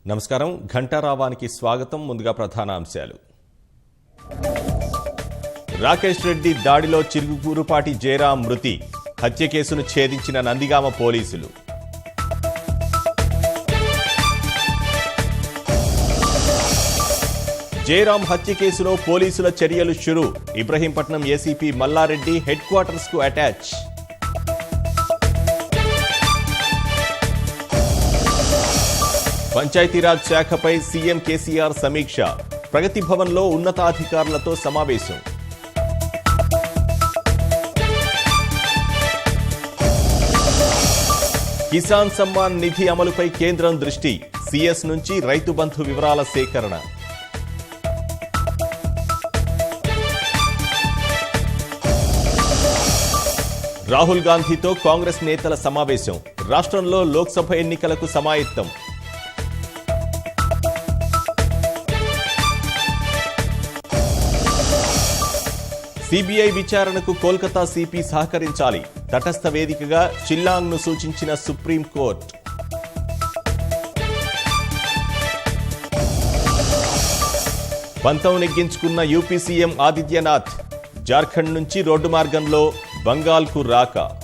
నమస్కారం. ఘంటారావానికి స్వాగతం. ముందుగా ప్రధాన అంశాలు. రాకేష్ రెడ్డి దాడిలో చిరుగుకూరుపాటి జయరాం మృతి. హత్య కేసును ఛేదించిన నందిగామ పోలీసులు. జయరాం హత్య కేసులో పోలీసుల చర్యలు షురు. Ibrahimpatnam ACP Mallareddy head quarters attach. Panchayati Raj శాఖపై సీఎం కేసీఆర్ సమీక్ష. ప్రగతి భవన్లో ఉన్నతాధికారులతో సమావేశం. కిసాన్ సమ్మాన్ నిధి అమలుపై కేంద్రం దృష్టి. సీఎస్ నుంచి రైతు బంధు వివరాల సేకరణ. రాహుల్ గాంధీతో కాంగ్రెస్ నేతల సమావేశం. రాష్ట్రంలో లోక్సభ ఎన్నికలకు సమాయత్తం. సిబిఐ విచారణకు కోల్కతా సిపి సహకరించాలి. తటస్థ వేదికగా షిల్లాంగ్ను సూచించిన సుప్రీంకోర్టు. పంతం నెగ్గించుకున్న యూపీ సీఎం ఆదిత్యనాథ్. జార్ఖండ్ నుంచి రోడ్డు మార్గంలో బంగాల్కు రాక.